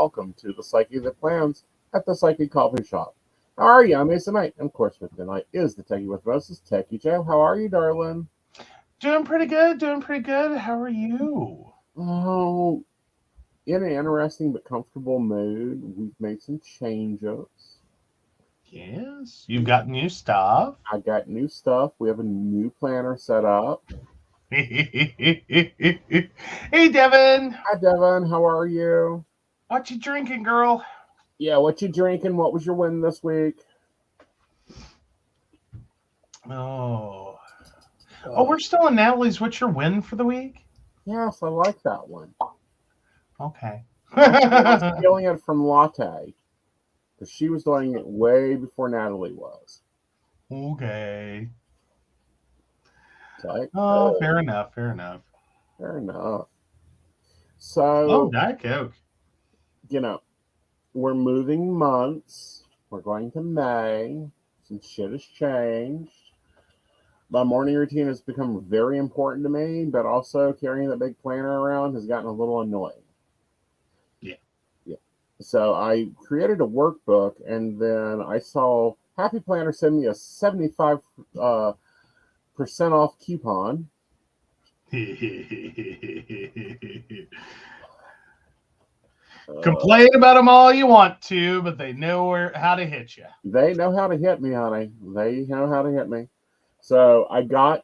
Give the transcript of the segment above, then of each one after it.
welcome to the Psyche That Plans at the Psyche Coffee Shop. How are you? I'm Aeson Knight, and of course, with me tonight is the Techie with Moses, Techie Joe. How are you, darling? Doing pretty good. How are you? Oh, in an interesting but comfortable mood. We've made some changes. Yes, you've got new stuff. I got new stuff. We have a new planner set up. Hey, Devin. Hi, Devin. How are you? What you drinking, girl? Yeah, what you drinking? What was your win this week? Oh, we're still in Natalie's. What's your win for the week? Yes, I like that one. Okay. I was stealing it from Latte because she was doing it way before Natalie was. Okay. Like, Oh, fair enough. Fair enough. Oh, So, Diet Coke. We're moving months. We're going to May. Some shit has changed. My morning routine has become very important to me, but also carrying that big planner around has gotten a little annoying. Yeah. So I created a workbook, and then I saw Happy Planner send me a 75% off coupon. Complain about them all you want to, but they know how to hit you. They know how to hit me, honey. They know how to hit me. So I got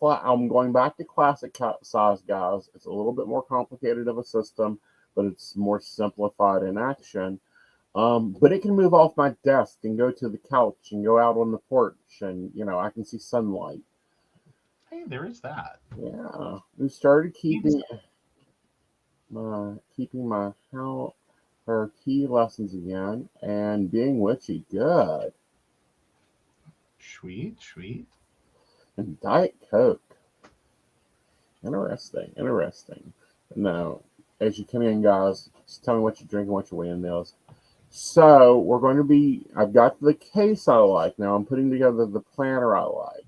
I'm going back to classic size, guys. It's a little bit more complicated of a system, but it's more simplified in action. But it can move off my desk and go to the couch and go out on the porch, and I can see sunlight. Hey, there is that. Yeah, we started keeping my her key lessons again and being witchy. Good. Sweet. And Diet Coke. Interesting. Now, as you come in, guys, just tell me what you're drinking, what you're weighing those. So I've got the case I like. Now I'm putting together the planner I like.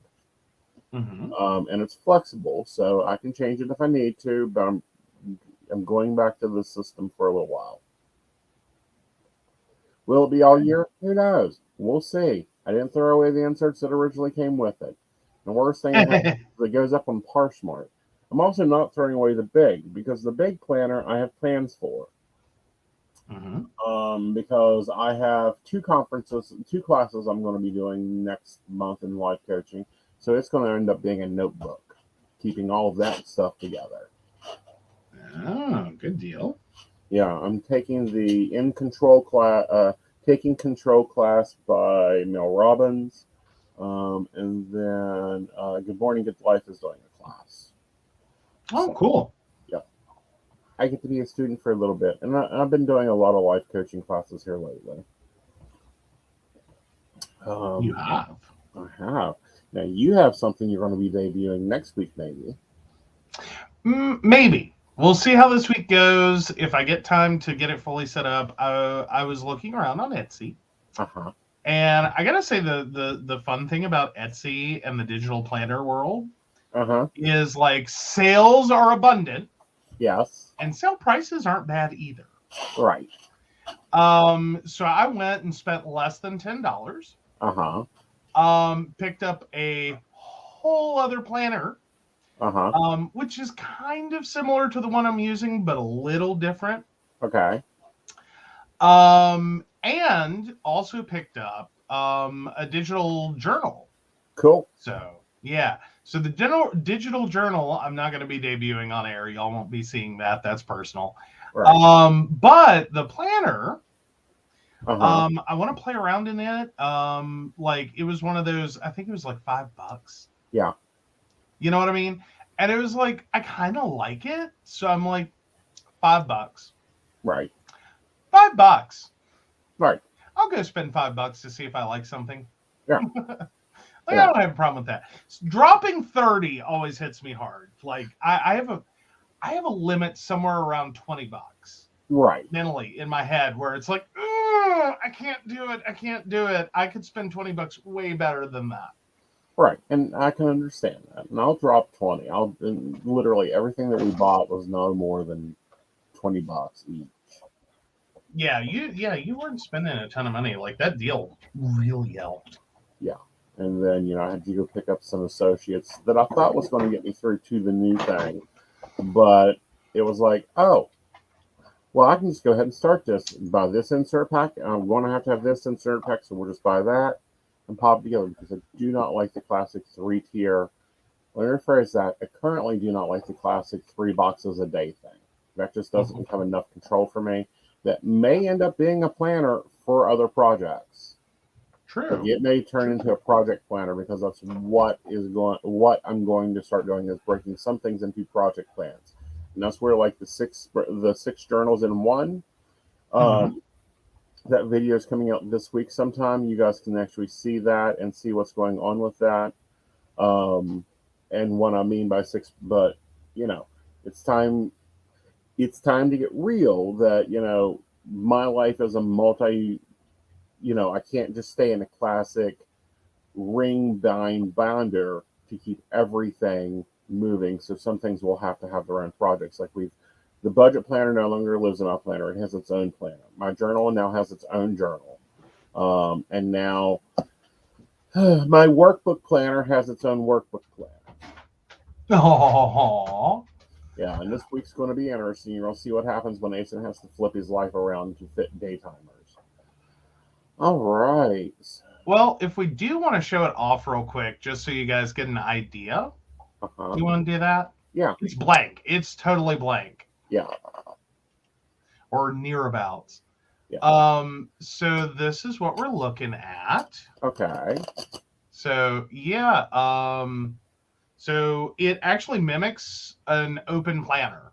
Mm-hmm. And it's flexible, so I can change it if I need to, but I'm going back to the system for a little while. Will it be all year? Who knows? We'll see. I didn't throw away the inserts that originally came with it. The worst thing is it goes up on Parsmart. I'm also not throwing away the big, because the big planner I have plans for. Mm-hmm. Because I have two classes I'm going to be doing next month in life coaching. So it's going to end up being a notebook, keeping all of that stuff together. Oh, good deal. Yeah, I'm taking the Control class by Mel Robbins. And then Good Morning, Good Life is doing a class. Oh, cool. Yeah. I get to be a student for a little bit. And I've been doing a lot of life coaching classes here lately. You have. I have. Now, you have something you're going to be debuting next week, maybe. Maybe. We'll see how this week goes. If I get time to get it fully set up, I was looking around on Etsy. Uh-huh. And I got to say, the fun thing about Etsy and the digital planner world is like sales are abundant. Yes. And sale prices aren't bad either. Right. So I went and spent less than $10. Picked up a whole other planner, which is kind of similar to the one I'm using, but a little different. Okay. And also picked up a digital journal. Cool. So yeah. So the digital journal, I'm not going to be debuting on air. Y'all won't be seeing that. That's personal. Right. But the planner, I want to play around in it. Like it was one of those, I think it was like $5. Yeah. You know what I mean? And it was like, I kind of like it. So I'm like, $5. Right. $5. Right. I'll go spend $5 to see if I like something. Yeah. I don't have a problem with that. Dropping 30 always hits me hard. Like I have a limit somewhere around $20. Right. Mentally in my head where it's like, I can't do it. I could spend $20 way better than that. Right. And I can understand that. And I'll drop 20. Literally everything that we bought was no more than $20 each. Yeah, you weren't spending a ton of money. Like that deal really helped. Yeah. And then, I had to go pick up some associates that I thought was going to get me through to the new thing. But it was like, oh, well, I can just go ahead and start this. Buy this insert pack. I'm going to have this insert pack, so we'll just buy that and pop it together because I do not like the classic 3-tier. Let me rephrase that. I currently do not like the classic 3 boxes a day thing. That just doesn't have enough control for me. That may end up being a planner for other projects. True. Like it may turn into a project planner because that's what I'm going to start doing is breaking some things into project plans. And that's where like the six journals in one. That video is coming out this week sometime. You guys can actually see that and see what's going on with that. And what I mean by 6, but it's time to get real that my life is a multi, I can't just stay in a classic ring binder to keep everything moving. So some things will have to have their own projects. Like the budget planner no longer lives in my planner. It has its own planner. My journal now has its own journal. And now my workbook planner has its own workbook planner. Oh. Yeah, and this week's going to be interesting. You're going to see what happens when Aeson has to flip his life around to fit daytimers. All right. Well, if we do want to show it off real quick, just so you guys get an idea, do you want to do that? Yeah. It's blank. It's totally blank. Yeah. Or nearabouts. Yeah. So this is what we're looking at. Okay. So, yeah. So it actually mimics an open planner.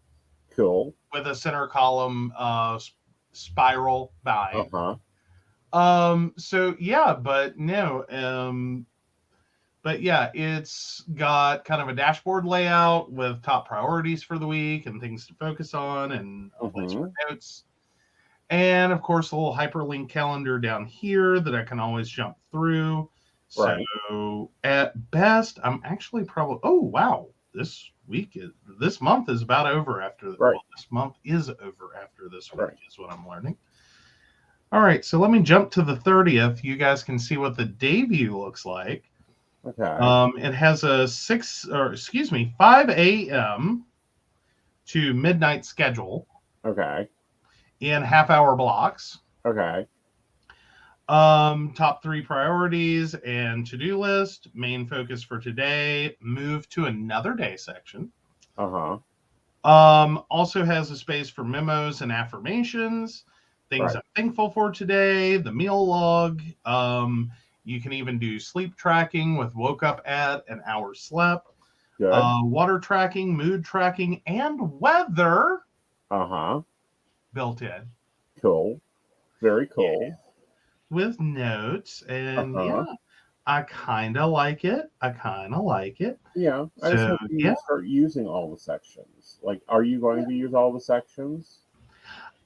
Cool. With a center column spiral bind. So yeah, but no. But yeah, it's got kind of a dashboard layout with top priorities for the week and things to focus on and a place for notes. And of course, a little hyperlink calendar down here that I can always jump through. Right. So at best, I'm actually probably, oh, wow, this month is about over after, right. Well, this month is over after this week is what I'm learning. All right, so let me jump to the 30th. You guys can see what the day view looks like. Okay. It has a 5 a.m. to midnight schedule. Okay. In half-hour blocks. Okay. Top 3 priorities and to-do list. Main focus for today. Move to another day section. Also has a space for memos and affirmations. Things I'm thankful for today. The meal log. You can even do sleep tracking with woke up at an hour slept. Good. Water tracking, mood tracking, and weather. Built in. Cool. Very cool. Yeah. With notes. And yeah, I kind of like it. Yeah. I just hope you start using all the sections. Like, are you going to use all the sections?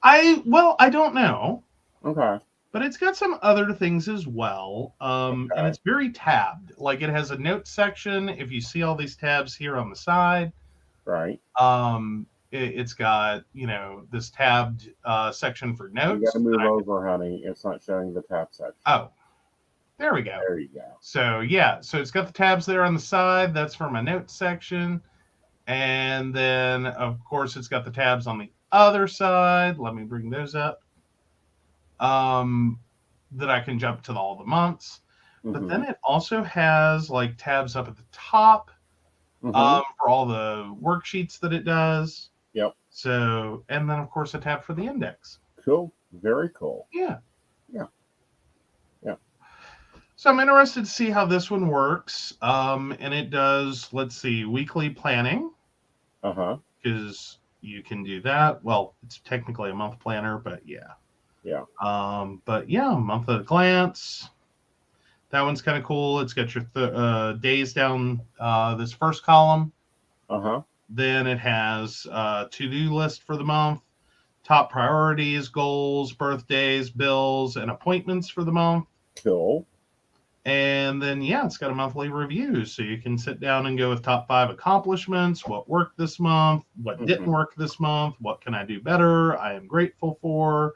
I don't know. Okay. But it's got some other things as well. And it's very tabbed. Like it has a note section. If you see all these tabs here on the side. Right. It's got, this tabbed section for notes. You got to move over, honey. It's not showing the tab section. Oh, there we go. There you go. So, yeah. So it's got the tabs there on the side. That's for my notes section. And then, of course, it's got the tabs on the other side. Let me bring those up. That I can jump to all the months. But then it also has like tabs up at the top for all the worksheets that it does. Yep. So, and then of course a tab for the index. Cool. Very cool. Yeah. Yeah. Yeah. So I'm interested to see how this one works. And it does, let's see, weekly planning. Because you can do that. Well, it's technically a month planner, but yeah. Yeah. But yeah, month at a glance. That one's kind of cool. It's got your days down this first column. Then it has to-do list for the month, top priorities, goals, birthdays, bills, and appointments for the month. Cool. And then, yeah, it's got a monthly review. So you can sit down and go with top 5 accomplishments, what worked this month, what didn't work this month, what can I do better, I am grateful for.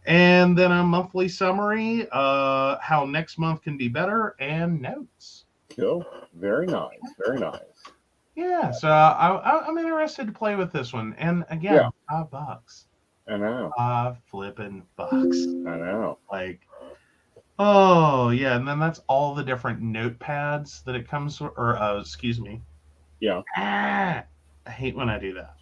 And then a monthly summary, how next month can be better, and notes. Cool. Very nice. Very nice. Yeah, so I'm interested to play with this one. And again, $5. I know. $5 flipping bucks. I know. Like, oh yeah, and then that's all the different notepads that it comes with, or excuse me. Yeah. I hate when I do that.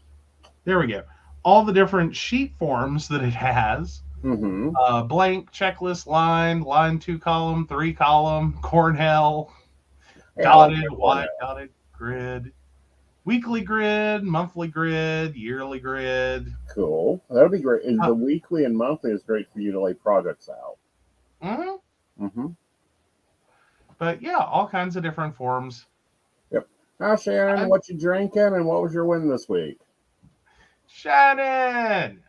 There we go. All the different sheet forms that it has. Mm-hmm. Blank, checklist, line 2 column, 3 column, Cornell, dotted, white dotted, grid, weekly grid, monthly grid, yearly grid. Cool. That would be great. And the weekly and monthly is great for you to lay projects out. Mm-hmm. Mm-hmm. But yeah, all kinds of different forms. Yep. Now, Shannon, what you drinking and what was your win this week? Shannon!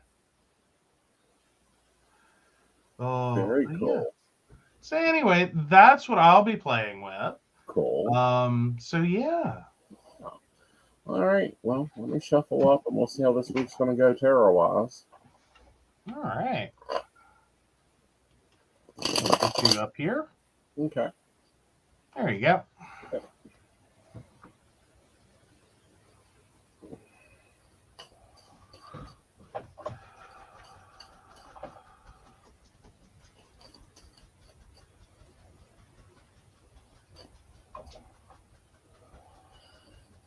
Oh, very cool. Yeah. So anyway, that's what I'll be playing with. Cool. So yeah. All right. Well, let me shuffle up and we'll see how this week's going to go tarot-wise. All right. I'll get you up here. Okay. There you go. Okay.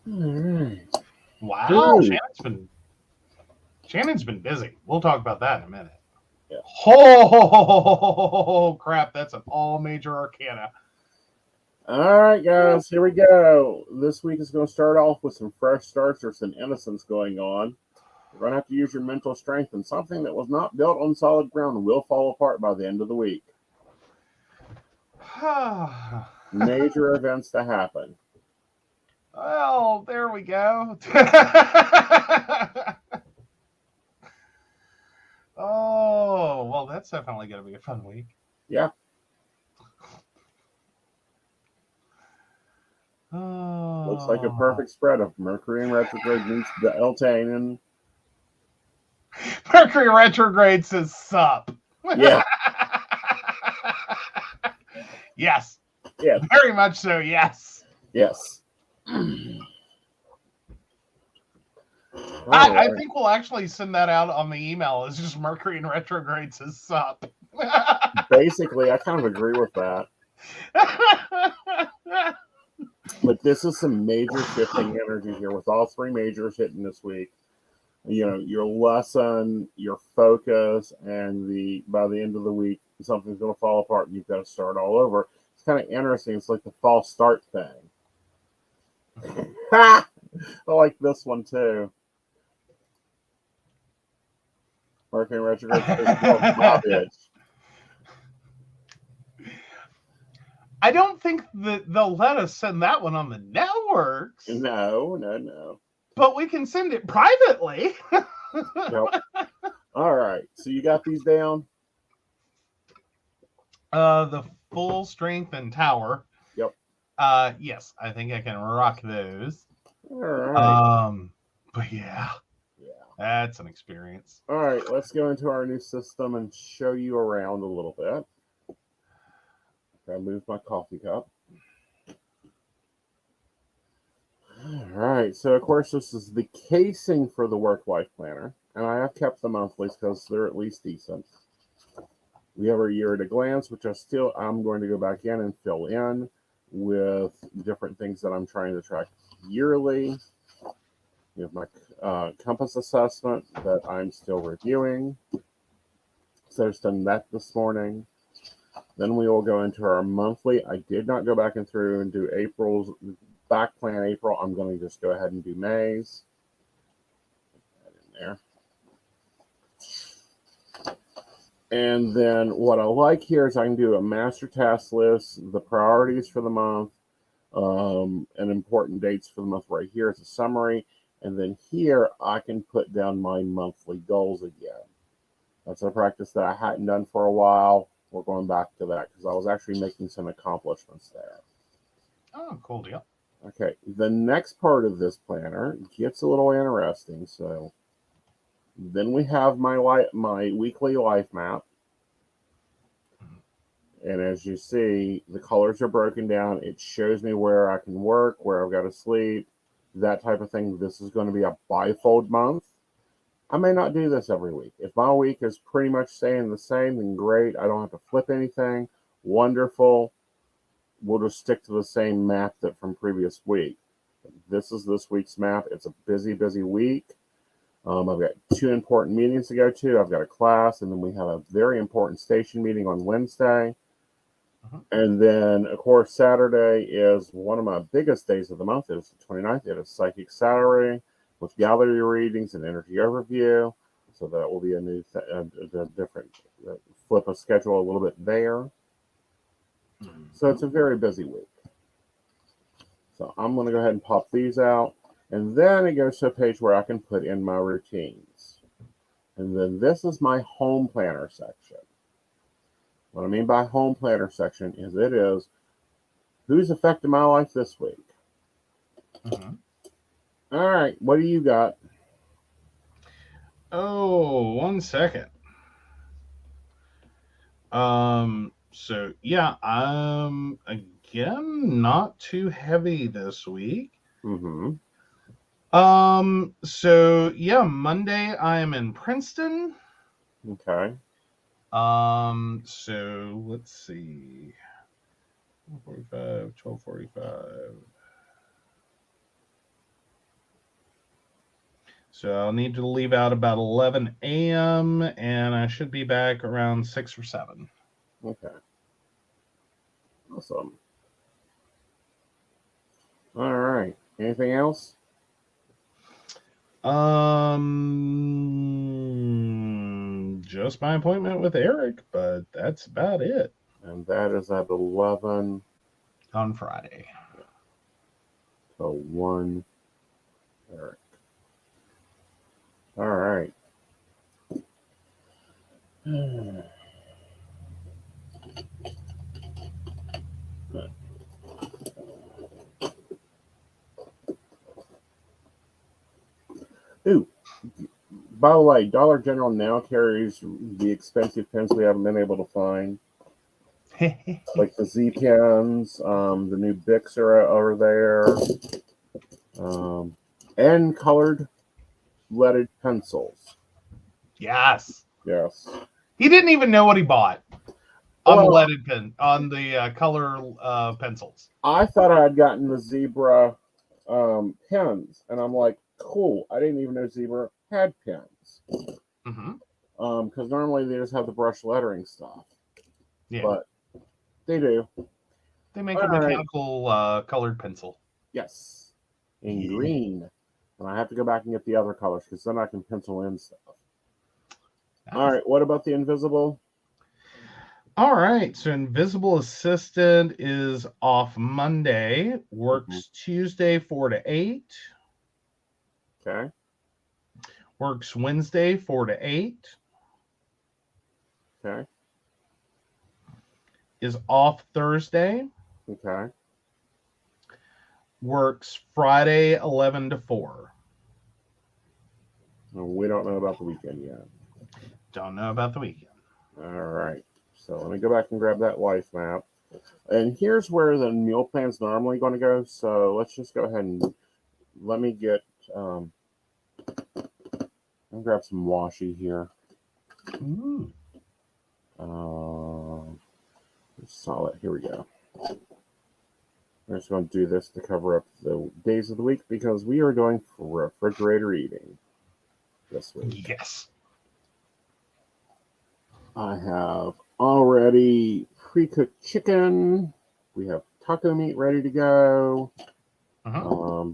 All right. Wow, Shannon's been busy. We'll talk about that in a minute. Yeah. Oh crap! That's an all major arcana. All right, guys, here we go. This week is going to start off with some fresh starts or some innocence going on. You're going to have to use your mental strength, and something that was not built on solid ground will fall apart by the end of the week. Major events to happen. Well, there we go. Oh, well, that's definitely going to be a fun week. Yeah. Oh. Looks like a perfect spread of Mercury in retrograde meets the Eltane. Mercury retrograde says sup. Yeah. Yes. Yeah. Very much so, yes. Yes. I think we'll actually send that out on the email. It's just Mercury in retrograde says sup. Basically, I kind of agree with that. But this is some major shifting energy here with all three majors hitting this week. You know, your lesson, your focus, and by the end of the week, something's going to fall apart and you've got to start all over. It's kind of interesting. It's like the false start thing. I like this one too. Mercury retrograde. I don't think that they'll let us send that one on the networks. No. But we can send it privately. Yep. All right. So you got these down? The full strength and tower. Yep. Yes, I think I can rock those. All right. But yeah. That's an experience. All right, let's go into our new system and show you around a little bit. I move my coffee cup. All right, so of course this is the casing for the work-life planner, and I have kept the monthlies because they're at least decent. We have our year at a glance, which I'm going to go back in and fill in with different things that I'm trying to track yearly. We have my compass assessment that I'm still reviewing. So I've done that this morning. Then we will go into our monthly. I did not go back and through and do April's back plan April. I'm going to just go ahead and do May's. Put that in there. And then what I like here is I can do a master task list, the priorities for the month, and important dates for the month right here as a summary. And then here I can put down my monthly goals again. That's a practice that I hadn't done for a while. We're going back to that because I was actually making some accomplishments there. Oh, cool deal. Okay, the next part of this planner gets a little interesting. So then we have my weekly life map. And as you see, the colors are broken down. It shows me where I can work, where I've got to sleep, that type of thing. This is going to be a bifold month. I may not do this every week. If my week is pretty much staying the same, then great. I don't have to flip anything. Wonderful. We'll just stick to the same map that from previous week. This is this week's map. It's a busy, busy week. I've got 2 important meetings to go to. I've got a class, and then we have a very important station meeting on Wednesday. And then, of course, Saturday is one of my biggest days of the month. It's the 29th. It is Psychic Saturday with gallery readings and energy overview. So that will be a new, different flip of schedule a little bit there. So it's a very busy week. So I'm going to go ahead and pop these out. And then it goes to a page where I can put in my routines. And then this is my home planner section. What I mean by home planner section is it is who's affecting my life this week. All right, what do you got? Oh, 1 second. So yeah, again, not too heavy this week. So yeah, Monday I am in Princeton. Okay. So let's see. 12:45. So I'll need to leave out about 11 a.m. and I should be back around 6 or 7. Okay. Awesome. All right. Anything else? Just my appointment with Eric, but that's about it. And that is at 11 on Friday. So 1 Eric. All right. Ooh, by the way, Dollar General now carries the expensive pens we haven't been able to find. Like the Z pens, the new Bics are over there, and colored leaded pencils. Yes. Yes. He didn't even know what he bought on the leaded pen, on the color pencils. I thought I had gotten the Zebra pens, and I'm like, cool. I didn't even know Zebra had pens. Because normally they just have the brush lettering stuff. Yeah. But they do. They make a mechanical colored pencil. Yes. In green. And I have to go back and get the other colors because then I can pencil in stuff. Nice. All right. What about the invisible? All right. So Invisible Assistant is off Monday. Works Tuesday 4 to 8. Okay. Works Wednesday 4 to 8. Okay. Is off Thursday. Okay. Works Friday 11 to 4. We don't know about the weekend yet. Don't know about the weekend. All right. So let me go back and grab that life map. And here's where the meal plan's normally going to go. So let's just go ahead and let me get, I'll grab some washi here. Solid. Here we go. We're just going to do this to cover up the days of the week because we are doing refrigerator eating this week. Yes. I have already pre-cooked chicken. We have taco meat ready to go.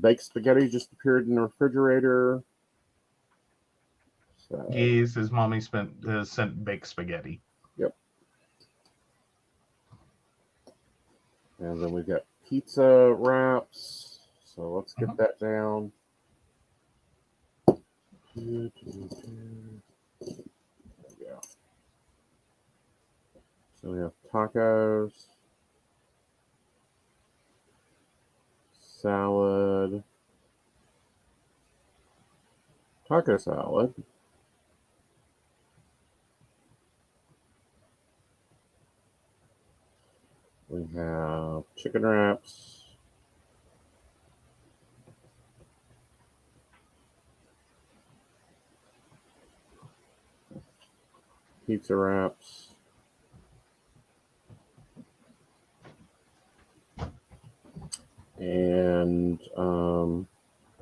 Baked spaghetti just appeared in the refrigerator. So, yes, his mommy sent baked spaghetti. Yep. And then we've got pizza wraps. So let's get that down. There we go. So we have tacos, salad, taco salad, We have chicken wraps. Pizza wraps. And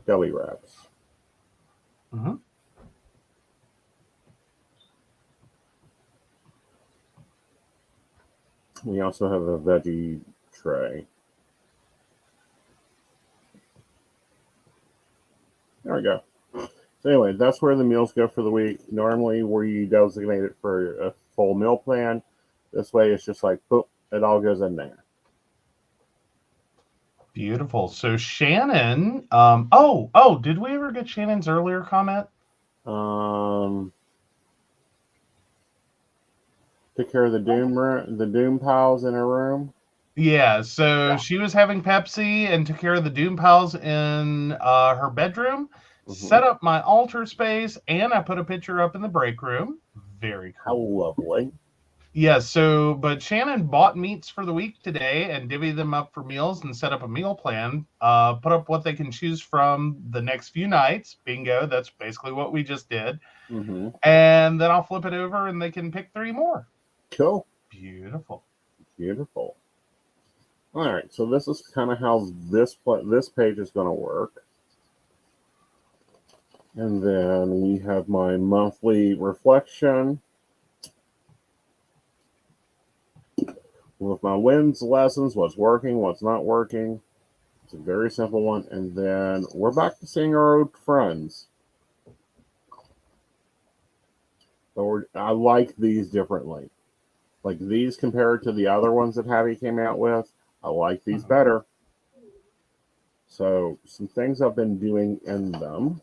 deli wraps. Mm-hmm. We also have a veggie tray. There we go. So anyway, that's where the meals go for the week. Normally, we designate it for a full meal plan. This way, it's just like, boom, it all goes in there. Beautiful. So Shannon, did we ever get Shannon's earlier comment? Took care of the Doom pals in her room. Yeah, so she was having Pepsi and took care of the Doom pals in her bedroom, set up my altar space, and I put a picture up in the break room. Very cool. How lovely. Yeah, but Shannon bought meats for the week today and divvied them up for meals and set up a meal plan. Put up what they can choose from the next few nights. Bingo, that's basically what we just did. Mm-hmm. And then I'll flip it over and they can pick 3 more. Cool. Beautiful. Beautiful. All right, so this is kind of how this page is going to work. And then we have my monthly reflection with my wins, lessons, what's working, what's not working. It's a very simple one. And then we're back to seeing our old friends. So I like these differently. Like these compared to the other ones that Hattie came out with, I like these better. So some things I've been doing in them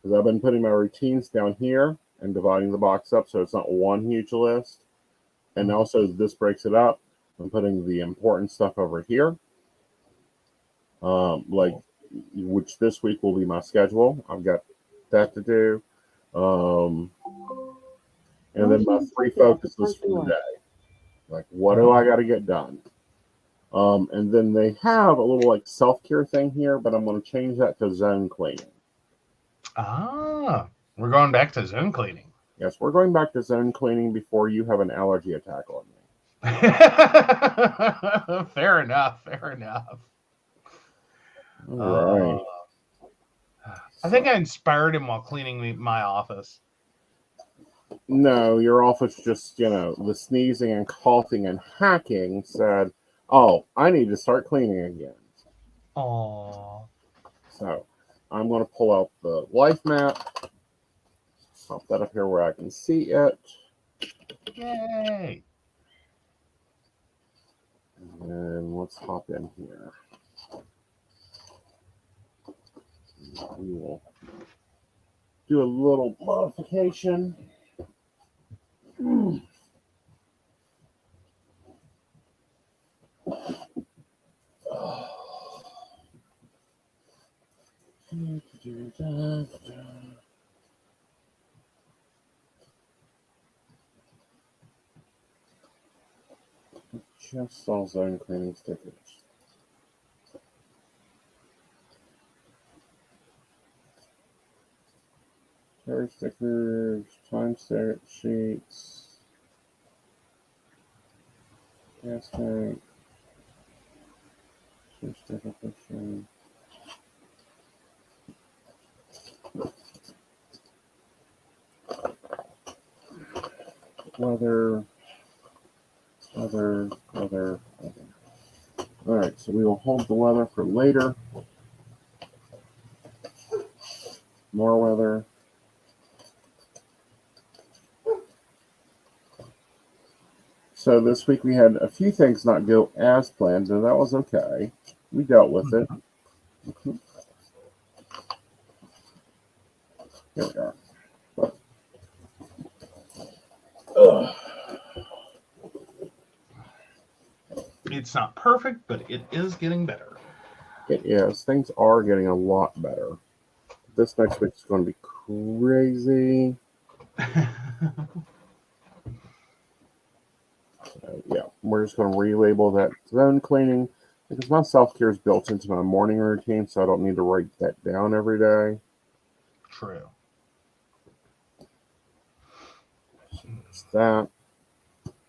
is I've been putting my routines down here and dividing the box up so it's not one huge list. And also this breaks it up. I'm putting the important stuff over here. Which this week will be my schedule. I've got that to do. And then my 3 focuses for the day. Like, what do I got to get done? And then they have a little like self-care thing here, but I'm going to change that to zone cleaning. We're going back to zone cleaning. Yes, we're going back to zone cleaning before you have an allergy attack on me. Fair enough. All right. I think I inspired him while cleaning my office. No, your office just, the sneezing and coughing and hacking said, oh, I need to start cleaning again. Aww. So I'm going to pull out the life map. Pop that up here where I can see it. Yay. And let's hop in here. We will do a little modification. Just saw zone cleaning stickers. Terry stickers, time sheets, gas tank, sticker picture. Weather. All right, so we will hold the weather for later. More weather. So this week we had a few things not go as planned, and that was okay. We dealt with it. Here we are. It's not perfect, but it is getting better. It is. Things are getting a lot better. This next week is going to be crazy. So, yeah, we're just going to relabel that zone cleaning because my self-care is built into my morning routine, so I don't need to write that down every day. True. It's that.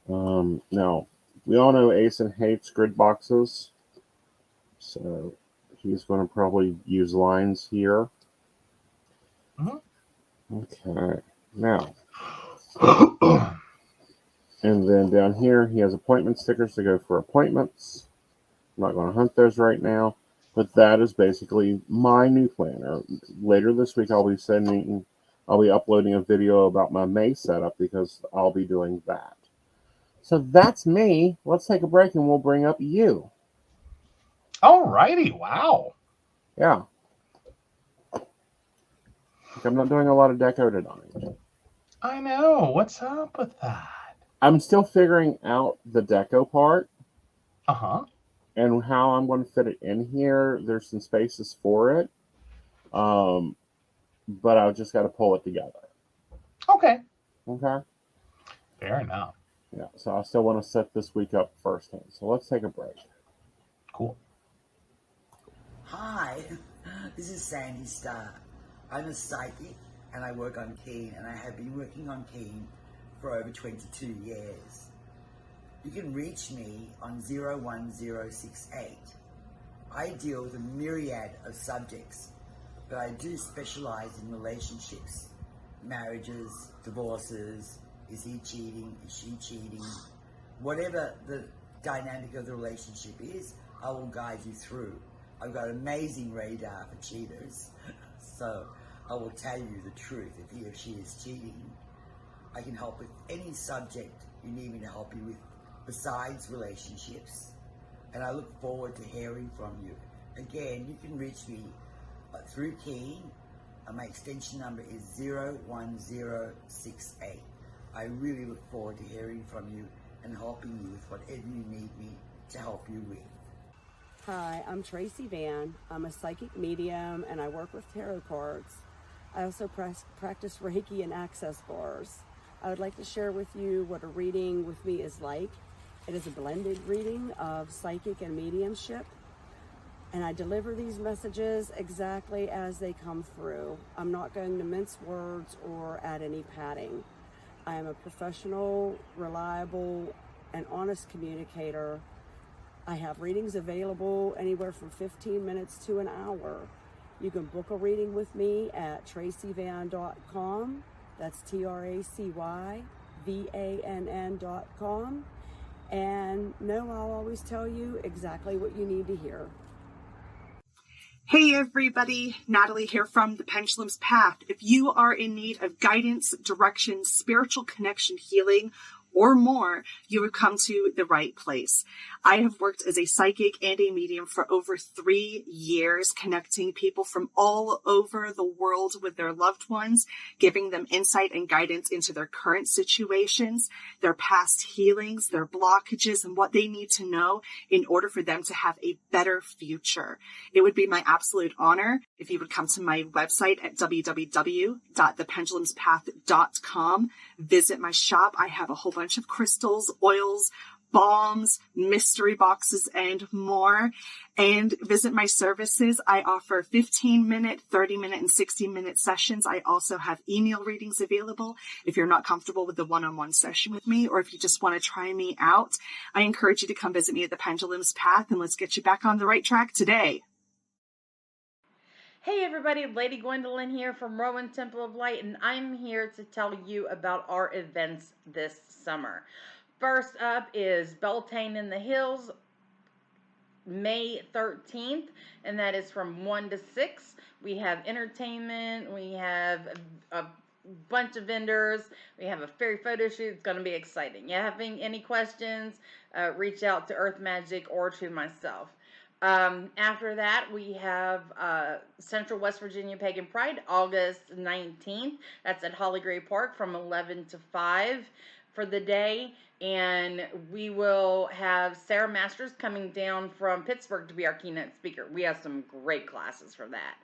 Now, we all know Aeson hates grid boxes, so he's going to probably use lines here. Okay, now, and then down here, he has appointment stickers to go for appointments. I'm not going to hunt those right now, but that is basically my new planner. Later this week, I'll be uploading a video about my May setup because I'll be doing that. So that's me. Let's take a break and we'll bring up you. All righty. Wow. Yeah. I'm not doing a lot of deco tonight. I know. What's up with that? I'm still figuring out the deco part. Uh-huh. And how I'm going to fit it in here. There's some spaces for it. But I've just got to pull it together. Okay. Okay. Fair enough. Yeah, so I still want to set this week up firsthand. So let's take a break. Cool. Hi, this is Sandy Starr. I'm a psychic and I work on Keen, and I have been working on Keen for over 22 years. You can reach me on 01068. I deal with a myriad of subjects, but I do specialize in relationships, marriages, divorces. Is he cheating? Is she cheating? Whatever the dynamic of the relationship is, I will guide you through. I've got amazing radar for cheaters, so I will tell you the truth if he or she is cheating. I can help with any subject you need me to help you with besides relationships, and I look forward to hearing from you. Again, you can reach me through Keen. My extension number is 01068. I really look forward to hearing from you and helping you with whatever you need me to help you with. Hi, I'm Tracy Van. I'm a psychic medium and I work with tarot cards. I also practice Reiki and access bars. I would like to share with you what a reading with me is like. It is a blended reading of psychic and mediumship, and I deliver these messages exactly as they come through. I'm not going to mince words or add any padding. I am a professional, reliable, and honest communicator. I have readings available anywhere from 15 minutes to an hour. You can book a reading with me at tracyvan.com. That's TracyVann.com. And no, I'll always tell you exactly what you need to hear. Hey everybody, Natalie here from The Pendulum's Path. If you are in need of guidance, direction, spiritual connection, healing, or more, you have come to the right place. I have worked as a psychic and a medium for over 3 years, connecting people from all over the world with their loved ones, giving them insight and guidance into their current situations, their past healings, their blockages, and what they need to know in order for them to have a better future. It would be my absolute honor if you would come to my website at www.thependulumspath.com. Visit my shop. I have a whole bunch of crystals, oils, balms, mystery boxes, and more. And visit my services. I offer 15-minute, 30-minute, and 60-minute sessions. I also have email readings available. If you're not comfortable with the one-on-one session with me, or if you just want to try me out, I encourage you to come visit me at the Pendulum's Path, and let's get you back on the right track today. Hey everybody, Lady Gwendolyn here from Rowan Temple of Light, and I'm here to tell you about our events this summer. First up is Beltane in the Hills, May 13th, and that is from 1 to 6. We have entertainment, we have a bunch of vendors, we have a fairy photo shoot. It's going to be exciting. You having any questions, reach out to Earth Magic or to myself. After that, we have Central West Virginia Pagan Pride, August 19th. That's at Holly Gray Park from 11 to 5 for the day. And we will have Sarah Masters coming down from Pittsburgh to be our keynote speaker. We have some great classes for that.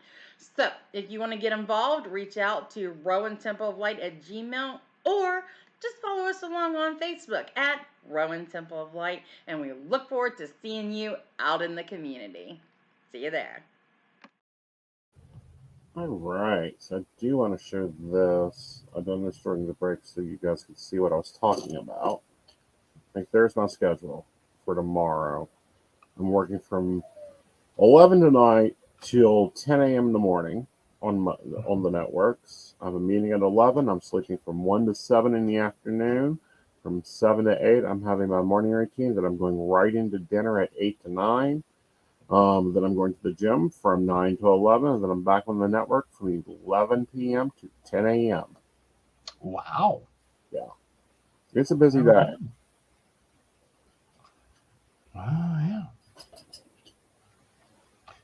So if you want to get involved, reach out to Rowan Temple of Light at Gmail, or just follow us along on Facebook at Rowan Temple of Light, and we look forward to seeing you out in the community. See you there. All right, so I do want to share this. I've done this during the break so you guys can see what I was talking about. I think there's my schedule for tomorrow. I'm working from 11 tonight till 10 a.m. in the morning on the networks. I have a meeting at 11. I'm sleeping from 1 to 7 in the afternoon. From 7 to 8, I'm having my morning routine. Then I'm going right into dinner at 8 to 9. Then I'm going to the gym from 9 to 11. And then I'm back on the network from 11 p.m. to 10 a.m. Wow. Yeah. It's a busy day. Oh, yeah.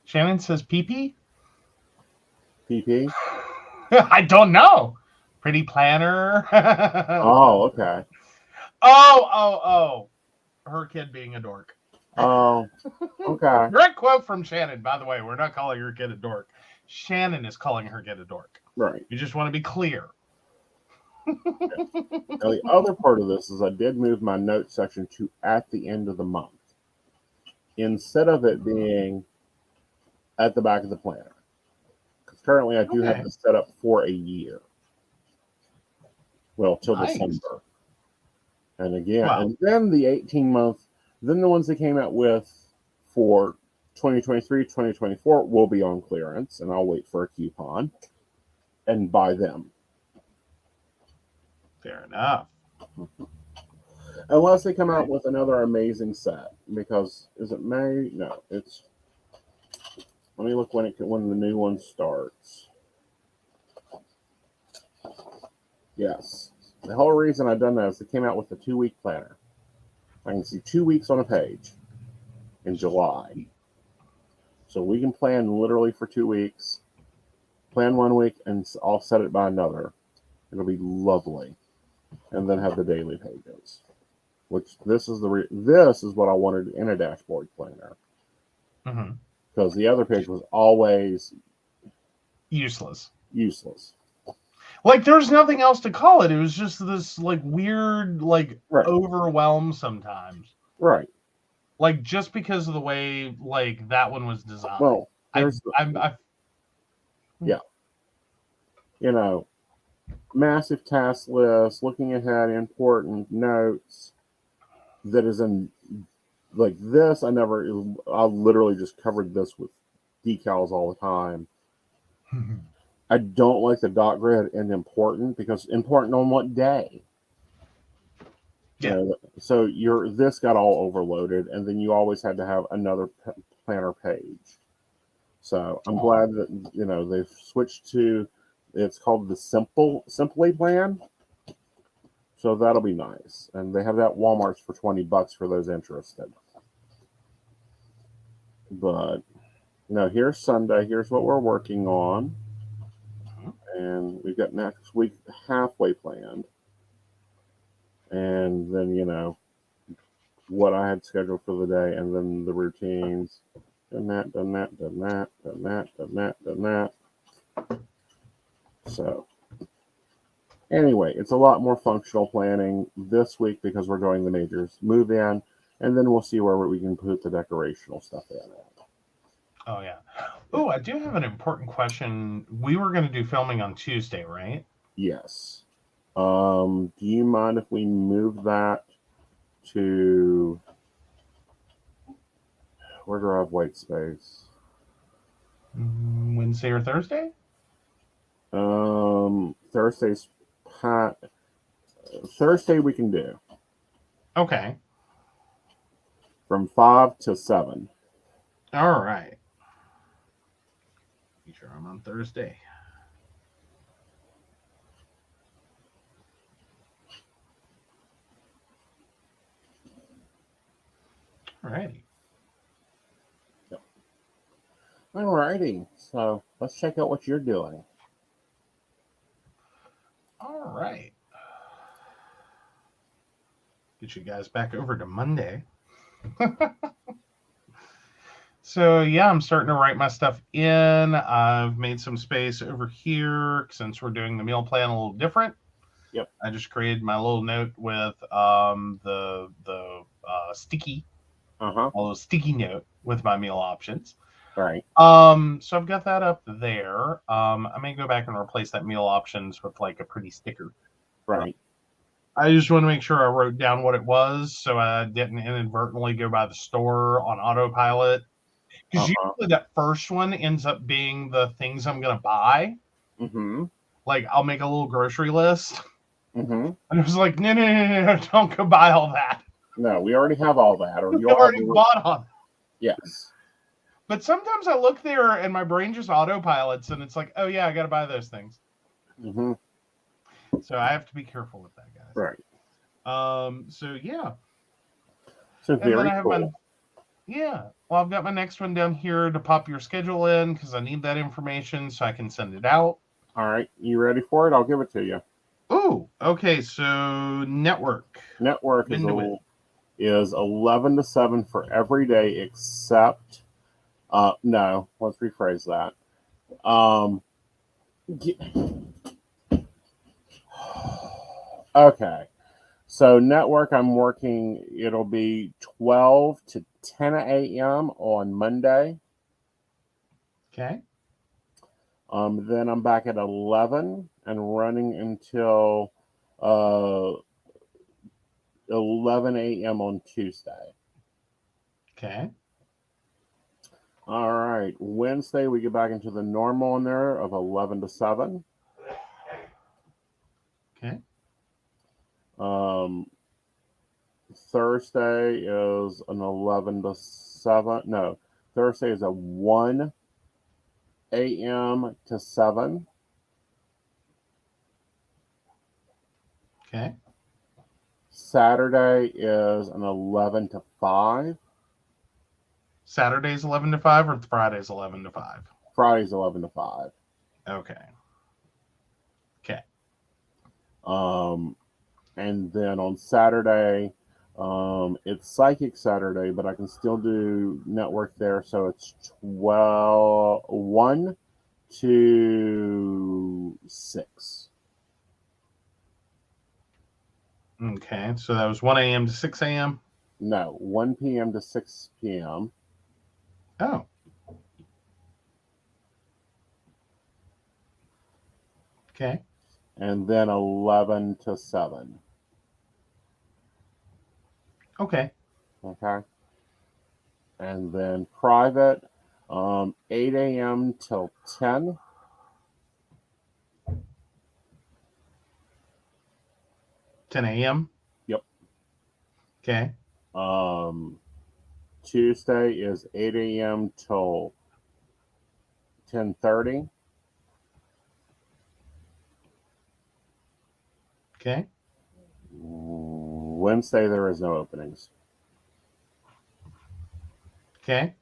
Shannon says PP? PP? I don't know. Pretty planner. Oh, okay. Oh. Her kid being a dork. Oh, okay. Direct quote from Shannon, by the way. We're not calling her kid a dork. Shannon is calling her kid a dork. Right. You just want to be clear. Now, the other part of this is I did move my note section to at the end of the month instead of it being at the back of the planner. Because currently I do have this set up for a year. Well, till December. And again, and then the 18-month, then the ones they came out with for 2023, 2024 will be on clearance, and I'll wait for a coupon and buy them. Fair enough. Unless they come out with another amazing set, because is it May? No, it's. Let me look when the new one starts. Yes, the whole reason I've done that is they came out with a 2-week planner. I can see 2 weeks on a page in July, so we can plan literally for 2 weeks. Plan 1 week and I'll set it by another. It'll be lovely. And then have the daily pages, which this is what I wanted in a dashboard planner, because the other page was always useless. Like there's nothing else to call it. It was just this like weird overwhelm sometimes. Right. Like just because of the way like that one was designed. Well, yeah. You know. Massive task list, looking ahead, important notes. That is in like this. I literally just covered this with decals all the time. I don't like the dot grid and important, because important on what day? Yeah. You know, so this got all overloaded, and then you always had to have another planner page. So I'm glad that they've switched to. It's called the Simply plan. So that'll be nice. And they have that at Walmart's for $20 for those interested. But here's Sunday. Here's what we're working on. And we've got next week halfway planned. And then, what I had scheduled for the day, and then the routines. Done that. So, anyway, it's a lot more functional planning this week because we're doing the majors move in, and then we'll see where we can put the decorational stuff in. Oh, yeah. Oh, I do have an important question. We were going to do filming on Tuesday, right? Yes. Do you mind if we move that to... Where do I have white space? Wednesday or Thursday? Thursday's Thursday we can do. Okay. From 5 to 7. All right. Be sure I'm on Thursday. All righty. All righty. So let's check out what you're doing. All right. Get you guys back over to Monday. So, yeah, I'm starting to write my stuff in. I've made some space over here since we're doing the meal plan a little different. Yep. I just created my little note with the sticky, Uh-huh. a little sticky note with my meal options. Right. So I've got that up there. I may go back and replace that meal options with like a pretty sticker. Right. I just want to make sure I wrote down what it was so I didn't inadvertently go by the store on autopilot. Because usually that first one ends up being the things I'm going to buy. Mm-hmm. Like, I'll make a little grocery list. Mm-hmm. And it was like, no, don't go buy all that. No, we already have all that. Or You you'll already have bought all that. Yes. But sometimes I look there and my brain just autopilots and it's like, oh, yeah, I got to buy those things. Mm-hmm. So I have to be careful with that, guys. Right. So, yeah. So And then very I have cool. Well, I've got my next one down here to pop your schedule in because I need that information so I can send it out. All right. You ready for it? I'll give it to you. Oh, okay. So network. Network is 11 to 7 for every day except no, let's rephrase that. Okay. So network, I'm working, it'll be 12 to 10 a.m. on Monday. Okay. Then I'm back at 11 and running until 11 a.m. on Tuesday. Okay. All right. Wednesday, we get back into the normal in there of 11 to 7. Okay. Thursday is an 11 to 7. No, Thursday is a 1 a.m. to 7. Okay. Saturday is an 11 to 5. Saturday's 11 to 5 or Friday's 11 to 5? Friday's 11 to 5. Okay. Okay. And then on Saturday, it's Psychic Saturday, but I can still do network there. So it's 1 to 6. Okay. So that was 1 a.m. to 6 a.m.? No, 1 p.m. to 6 p.m. Oh. Okay. And then 11 to 7. Okay. Okay. And then private, 8 a.m. till 10. 10 a.m.? Yep. Okay. Tuesday is 8 a.m. till 10:30. Okay. Wednesday, there is no openings. Okay.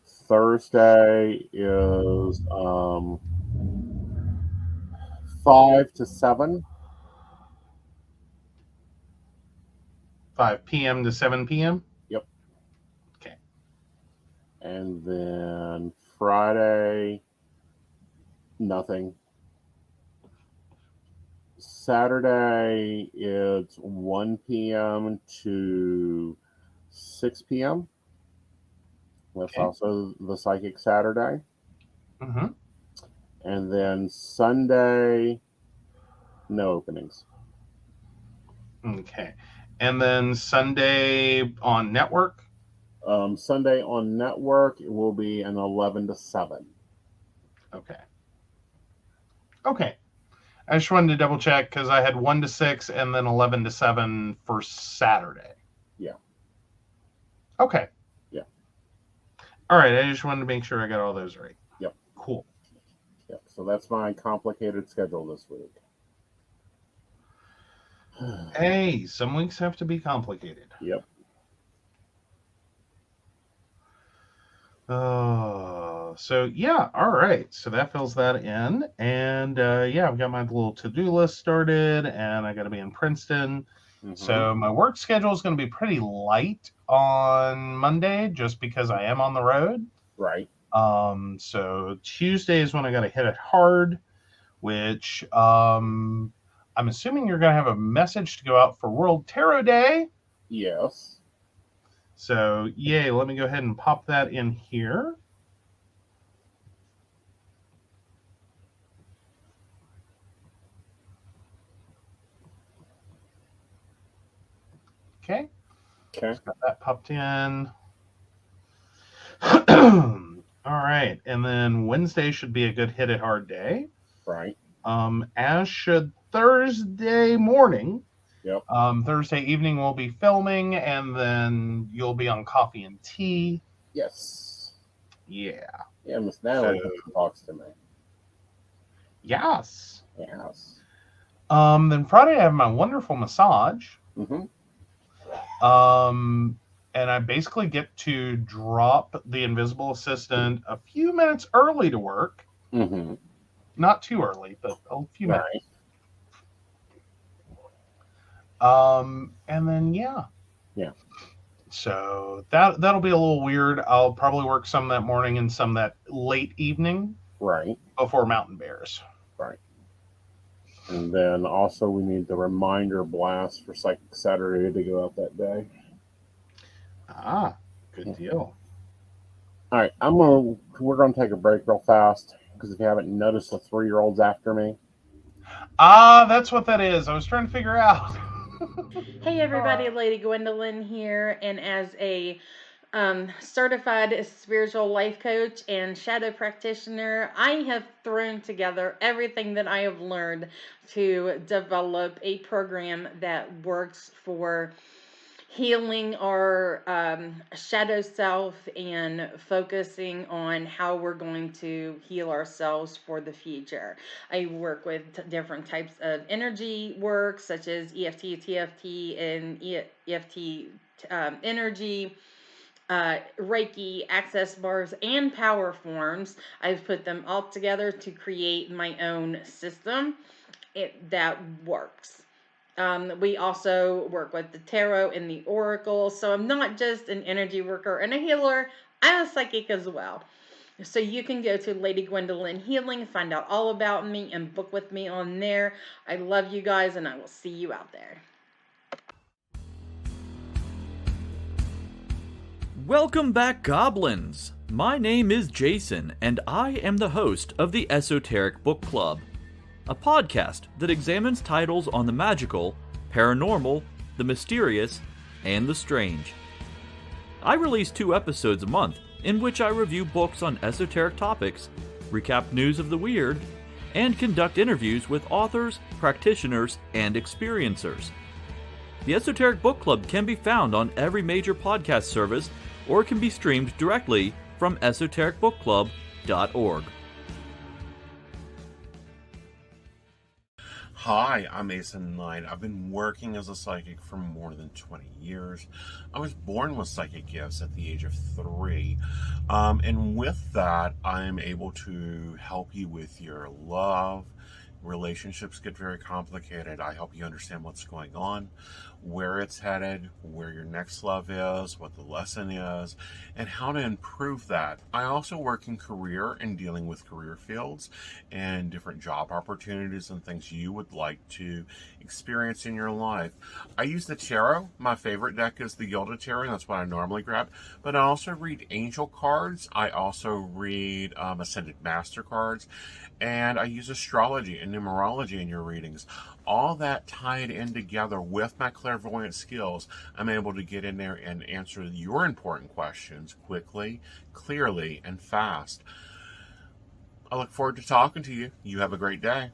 Thursday is 5 to 7. 5 p.m. to 7 p.m.? Yep. Okay. And then Friday, nothing. Saturday, it's 1 p.m. to 6 p.m. That's Okay. also the Psychic Saturday. Mm-hmm. And then Sunday, no openings. Okay. And then Sunday on network? Sunday on network, it will be an 11 to 7. Okay. Okay. I just wanted to double check because I had 1 to 6 and then 11 to 7 for Saturday. Yeah. Okay. Yeah. All right. I just wanted to make sure I got all those right. Yep. Cool. Yep. So that's my complicated schedule this week. Hey, some weeks have to be complicated. Yep. So yeah, all right. So that fills that in, and yeah, I've got my little to-do list started, and I got to be in Princeton. Mm-hmm. So my work schedule is going to be pretty light on Monday, just because I am on the road. Right. So Tuesday is when I got to hit it hard, which I'm assuming you're going to have a message to go out for World Tarot Day. Yes. So, yay, let me go ahead and pop that in here. Okay. Just got that popped in. All right. And then Wednesday should be a good hit it hard day. Right. As should Thursday morning. Yep. Thursday evening we'll be filming, and then you'll be on coffee and tea. Yes. Yeah. Yeah, Miss Natalie talks to me. Yes. Yes. Then Friday I have my wonderful massage. Mm-hmm. And I basically get to drop the invisible assistant a few minutes early to work. Mm-hmm. Not too early, but a few minutes. And then yeah. So that'll be a little weird. I'll probably work some that morning and some that late evening. Right. Before Mountain Bears. Right. And then also we need the reminder blast for Psychic Saturday to go out that day. Ah, good deal. All right, we're gonna take a break real fast because if you haven't noticed, the 3-year-old's after me. Ah, that's what that is. I was trying to figure out. Hey everybody, Lady Gwendolyn here, and as a certified spiritual life coach and shadow practitioner, I have thrown together everything that I have learned to develop a program that works for healing our shadow self and focusing on how we're going to heal ourselves for the future. I work with different types of energy work, such as EFT, TFT, and EFT energy, Reiki, access bars, and power forms. I've put them all together to create my own system that works. We also work with the tarot and the oracle. So I'm not just an energy worker and a healer, I'm a psychic as well. So you can go to Lady Gwendolyn Healing, find out all about me, and book with me on there. I love you guys, and I will see you out there. Welcome back, Goblins! My name is Jason, and I am the host of the Esoteric Book Club, a podcast that examines titles on the magical, paranormal, the mysterious, and the strange. I release 2 episodes a month in which I review books on esoteric topics, recap news of the weird, and conduct interviews with authors, practitioners, and experiencers. The Esoteric Book Club can be found on every major podcast service or can be streamed directly from esotericbookclub.org. Hi, I'm Aeson Knight. I've been working as a psychic for more than 20 years. I was born with psychic gifts at the age of 3. And with that, I'm able to help you with your love. Relationships get very complicated. I help you understand what's going on, where it's headed, where your next love is, what the lesson is, and how to improve that. I also work in career and dealing with career fields and different job opportunities and things you would like to experience in your life. I use the tarot. My favorite deck is the Gilded Tarot. That's what I normally grab. But I also read angel cards. I also read Ascended Master cards. And I use astrology and numerology in your readings. All that tied in together with my clairvoyant skills, I'm able to get in there and answer your important questions quickly, clearly, and fast. I look forward to talking to you. You have a great day.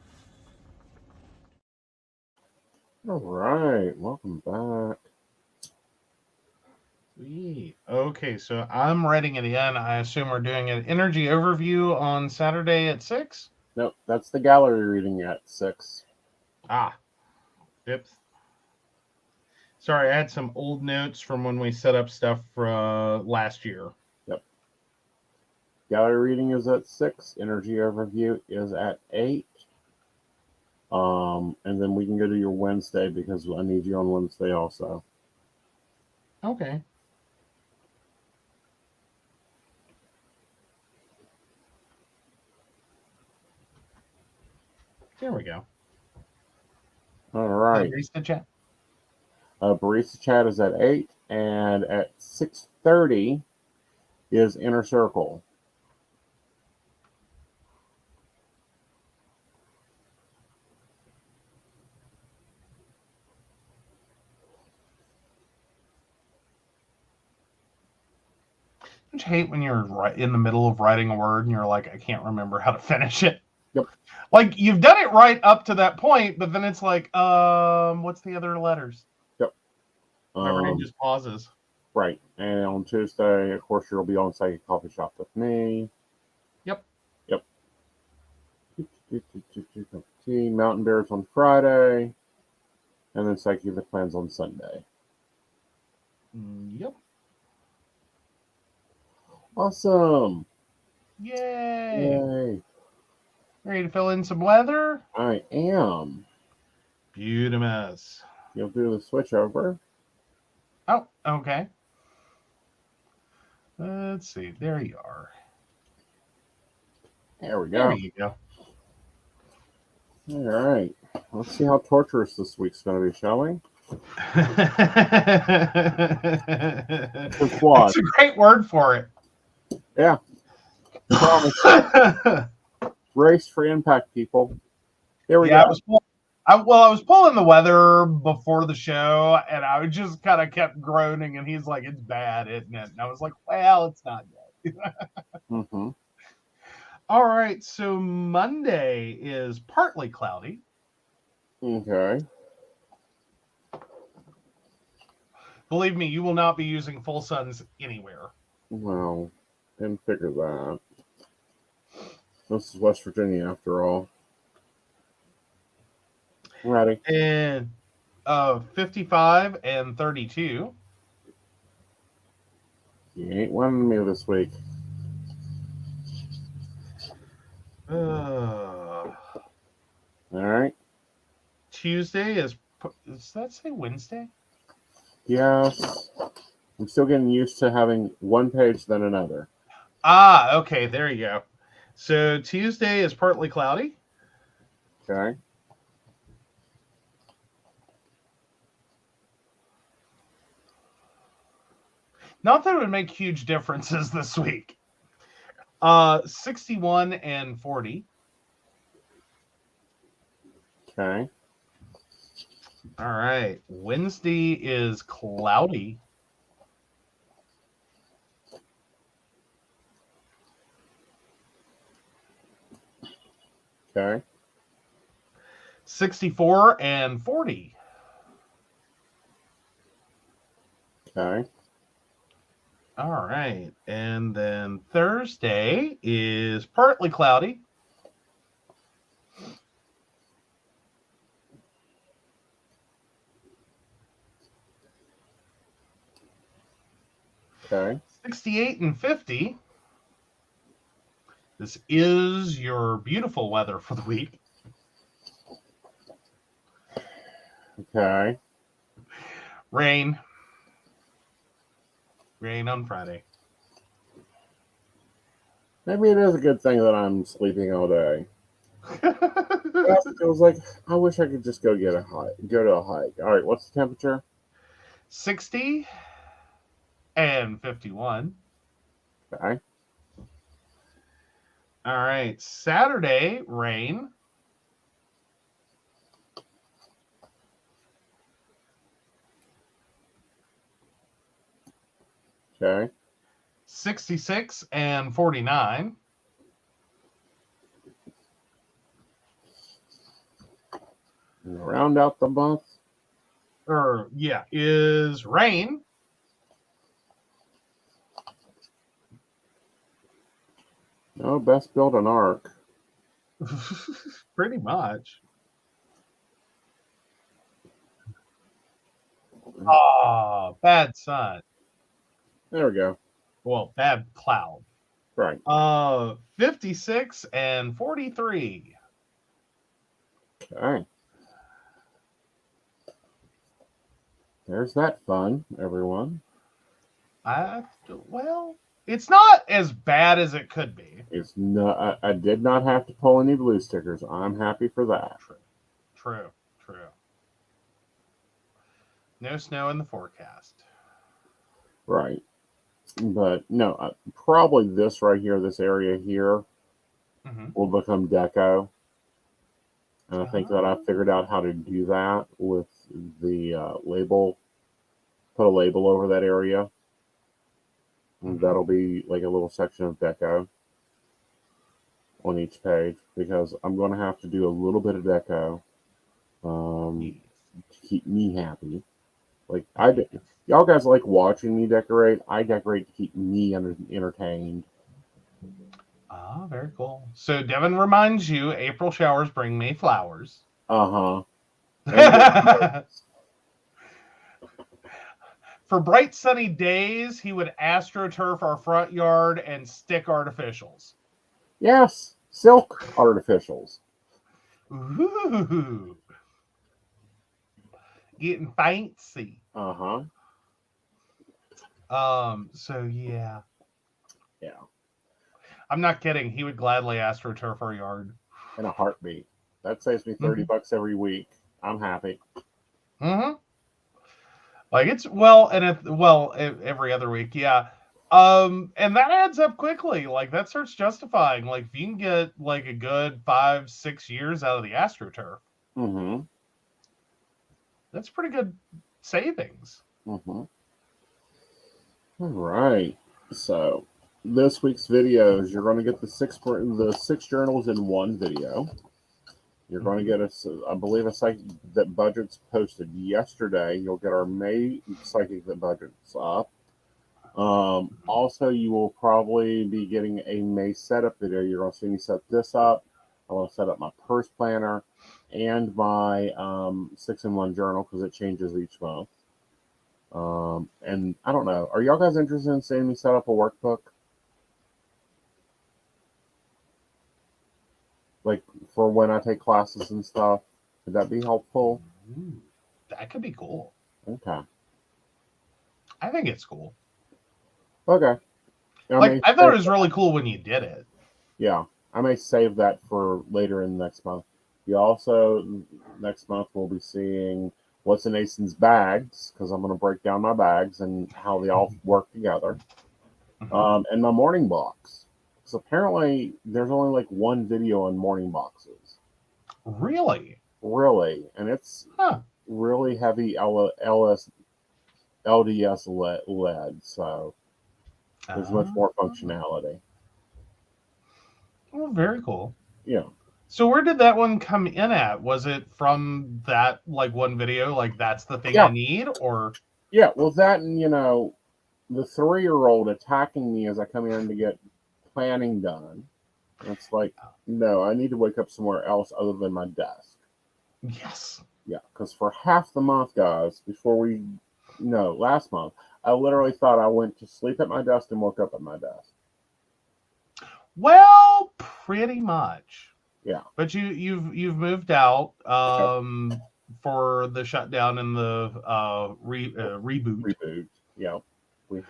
All right, welcome back. Sweet. Okay, so I'm writing it in. I assume we're doing an energy overview on Saturday at 6? Nope, that's the gallery reading at 6. Ah. Oops. Sorry, I had some old notes from when we set up stuff for last year. Yep. Gallery reading is at 6. Energy overview is at 8. And then we can go to your Wednesday because I need you on Wednesday also. Okay. There we go. All right. Barista chat. Barista chat is at 8, and at 6:30 is Inner Circle. Don't you hate when you're right in the middle of writing a word and you're like, I can't remember how to finish it? Yep. Like you've done it right up to that point, but then it's like, what's the other letters? Yep. My brain just pauses. Right. And on Tuesday, of course, you'll be on Psychic Coffee Shop with me. Yep. Mountain Bears on Friday. And then Psychic the Plans on Sunday. Yep. Awesome. Yay. Ready to fill in some weather? I am. Beautiful. You'll do the switch over. Oh, okay. Let's see. There you are. There we go. There you go. All right. Let's see how torturous this week's going to be, shall we? That's a great word for it. Yeah. Promise. Race for impact, people. Here we go. I was pulling the weather before the show, and I just kind of kept groaning, and he's like, it's bad, isn't it? And I was like, well, it's not good. Mm-hmm. All right, so Monday is partly cloudy. Okay. Believe me, you will not be using full suns anywhere. Well, didn't figure that. This is West Virginia, after all. Ready. And 55 and 32. You ain't winning me this week. All right. Tuesday is. Does that say Wednesday? Yes. I'm still getting used to having one page then another. Ah, okay. There you go. So Tuesday is partly cloudy. Okay. Not that it would make huge differences this week. 61 and 40. Okay. All right. Wednesday is cloudy. Okay. 64 and 40. Okay. All right. And then Thursday is partly cloudy. Okay. 68 and 50. This is your beautiful weather for the week. Okay. Rain. Rain on Friday. Maybe it is a good thing that I'm sleeping all day. It was like, I wish I could just go to a hike. All right, what's the temperature? 60 and 51. Okay. All right, Saturday, rain. Okay. 66 and 49. And round out the month. Is rain. No, best build an arc. Pretty much. Oh, bad sun. There we go. Well, bad cloud. Right. 56 and 43. Okay. There's that fun, everyone. Well, it's not as bad as it could be. It's not. I did not have to pull any blue stickers. I'm happy for that. True. No snow in the forecast. Right. But no, probably this right here, this area here, will become deco. And I think that I figured out how to do that with the label. Put a label over that area. And that'll be like a little section of deco on each page, because I'm going to have to do a little bit of deco to keep me happy. Like y'all guys like watching me decorate. I decorate to keep me entertained. Ah, very cool. So Devin reminds you, April showers bring May flowers. Uh-huh. For bright sunny days, he would astroturf our front yard and stick artificials. Yes, silk artificials. Ooh. Getting fancy. Uh-huh. So yeah. Yeah. I'm not kidding. He would gladly astroturf our yard. In a heartbeat. That saves me $30 every week. I'm happy. Like every other week, yeah. And that adds up quickly. Like that starts justifying. Like if you can get like a good 5-6 years out of the AstroTurf, that's pretty good savings. All right. So this week's videos, you're going to get the six journals in one video. You're going to get I believe, a psychic that budget's posted yesterday. You'll get our May psychic that budget's up. Also, you will probably be getting a May setup video. You're going to see me set this up. I want to set up my purse planner and my 6-in-1 journal, because it changes each month. And I don't know. Are y'all guys interested in seeing me set up a workbook? Like for when I take classes and stuff? Would that be helpful? That could be cool. Okay. I think it's cool. Okay. I thought it was really cool when you did it. Yeah. I may save that for later in the next month. You also, next month, we'll be seeing what's in Aeson's bags, because I'm going to break down my bags and how they all work together. And my morning box. So apparently, there's only like one video on morning boxes. Really? Really. And it's really heavy LDS lead, so there's much more functionality. Well, very cool. Yeah. So where did that one come in at? Was it from that like one video? Like that's the thing I need, or? Yeah. Well, that and the 3-year-old attacking me as I come in to get planning done. It's like, no, I need to wake up somewhere else other than my desk. Yes. Yeah, because for half the month, guys, last month, I literally thought I went to sleep at my desk and woke up at my desk. Well, pretty much. Yeah. But you've moved out for the shutdown and the reboot. Reboot. Yeah, we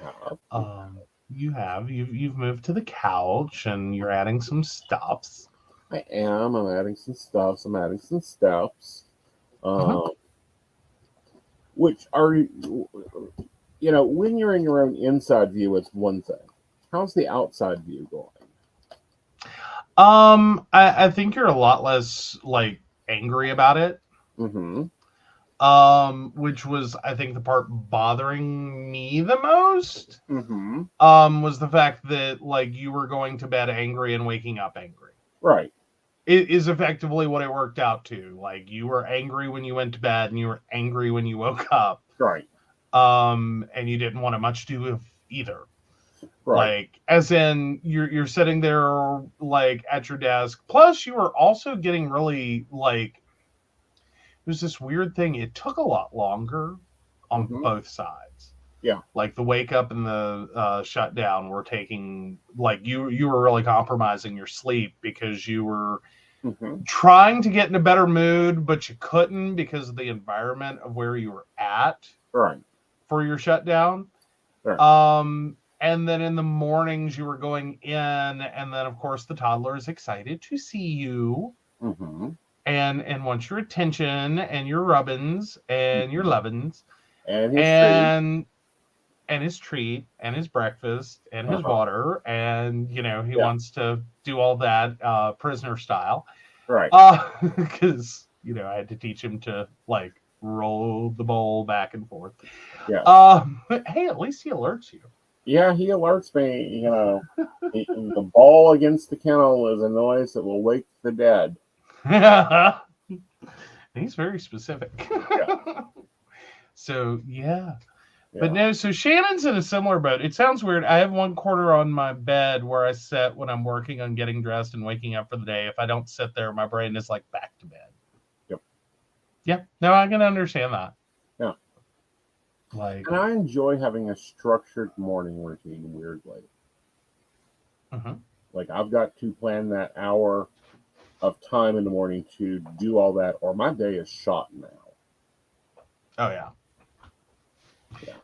have. You've moved to the couch and you're adding some stuffs. I am. I'm adding some stuffs. I'm adding some steps. Which are, when you're in your own inside view, it's one thing. How's the outside view going? I think you're a lot less like angry about it. Which was, I think, the part bothering me the most. Was the fact that like you were going to bed angry and waking up angry. Right. It is effectively what it worked out to. Like you were angry when you went to bed and you were angry when you woke up. Right. And you didn't want to much do with either. Right. Like, as in you're sitting there like at your desk. Plus, you were also getting really like, it was this weird thing. It took a lot longer on both sides. Yeah. Like the wake up and the shutdown were taking, like you were really compromising your sleep because you were trying to get in a better mood, but you couldn't because of the environment of where you were at. Right. For your shutdown. Right. And then in the mornings you were going in, and then of course the toddler is excited to see you. And wants your attention and your rubbins and your lovin's. and his treat and his breakfast and his water, and he wants to do all that prisoner style, right? Because I had to teach him to like roll the bowl back and forth. But hey, at least he alerts you. Yeah, he alerts me. The ball against the kennel is a noise that will wake the dead. He's very specific. Yeah. So yeah. But no, so Shannon's in a similar boat. It sounds weird. I have one corner on my bed where I sit when I'm working on getting dressed and waking up for the day. If I don't sit there, my brain is like back to bed. Yep. Yeah. No, I can understand that. Yeah. And I enjoy having a structured morning routine, weirdly. Like, I've got to plan that hour of time in the morning to do all that, or my day is shot now. Oh, yeah.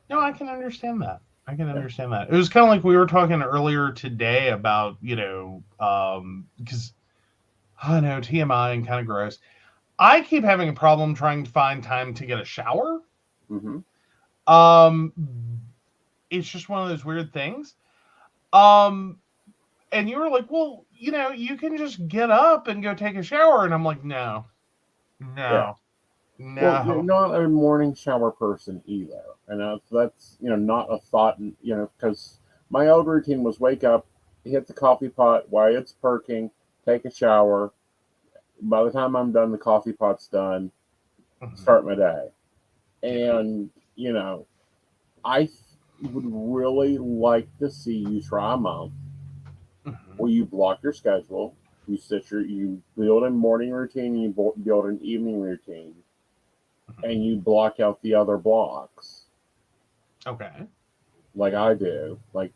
No, I can understand that. Understand that. It was kind of like we were talking earlier today about, because I know TMI and kind of gross. I keep having a problem trying to find time to get a shower. It's just one of those weird things. And you were like, well, you can just get up and go take a shower. And I'm like, no. Well, you're not a morning shower person either. And that's, not a thought, because my old routine was wake up, hit the coffee pot while it's perking, take a shower. By the time I'm done, the coffee pot's done, start my day. And, I would really like to see you try a month where you block your schedule, you build a morning routine, you build an evening routine, and you block out the other blocks. Okay. Like I do. Like,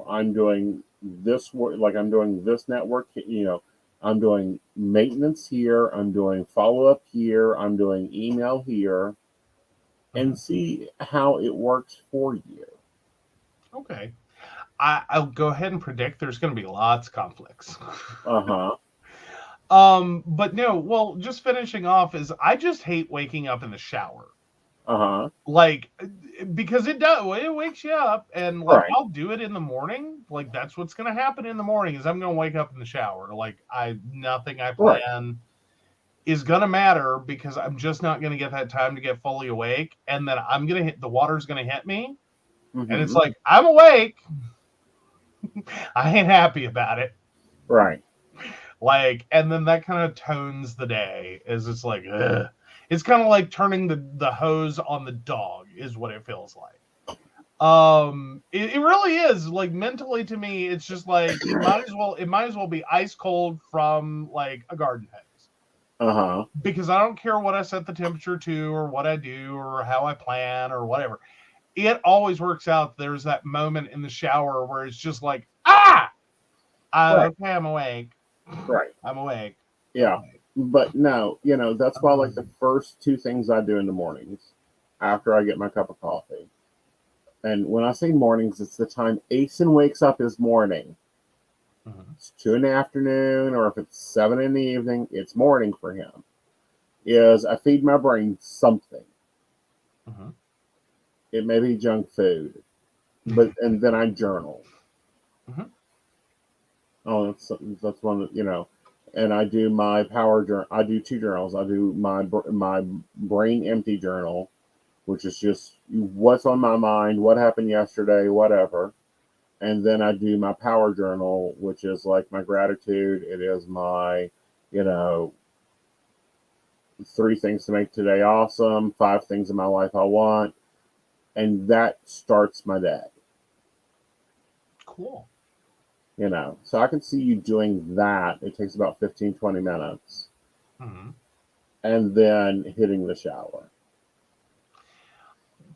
I'm doing this work, like I'm doing this network, I'm doing maintenance here, I'm doing follow-up here, I'm doing email here, and see how it works for you. Okay. I'll go ahead and predict there's going to be lots of conflicts. But no, well, just finishing off is I just hate waking up in the shower. Like, because it wakes you up, and like I'll do it in the morning. Like, that's what's going to happen in the morning is I'm going to wake up in the shower. Like, nothing I plan is going to matter because I'm just not going to get that time to get fully awake. And then I'm going to the water's going to hit me. And it's like, I'm awake. I ain't happy about it. Right. Like, and then that kind of tones the day. Is it's like, ugh. It's kind of like turning the hose on the dog is what it feels like. It really is. Like, mentally to me, it's just like it might as well be ice cold from like a garden hose. Because I don't care what I set the temperature to or what I do or how I plan or whatever. It always works out. There's that moment in the shower where it's just like, okay, I'm awake. Right. I'm awake. Yeah. But no, that's why like the first two things I do in the mornings after I get my cup of coffee. And when I say mornings, it's the time Aeson wakes up is morning. It's 2 in the afternoon, or if it's 7 in the evening, it's morning for him. Is I feed my brain something. It may be junk food, and then I journal. Oh, that's one that, and I do my power journal. I do 2 journals. I do my brain empty journal, which is just what's on my mind, what happened yesterday, whatever. And then I do my power journal, which is like my gratitude. It is my, 3 things to make today awesome, 5 things in my life I want. And that starts my day. Cool. So I can see you doing that. It takes about 15, 20 minutes. And then hitting the shower.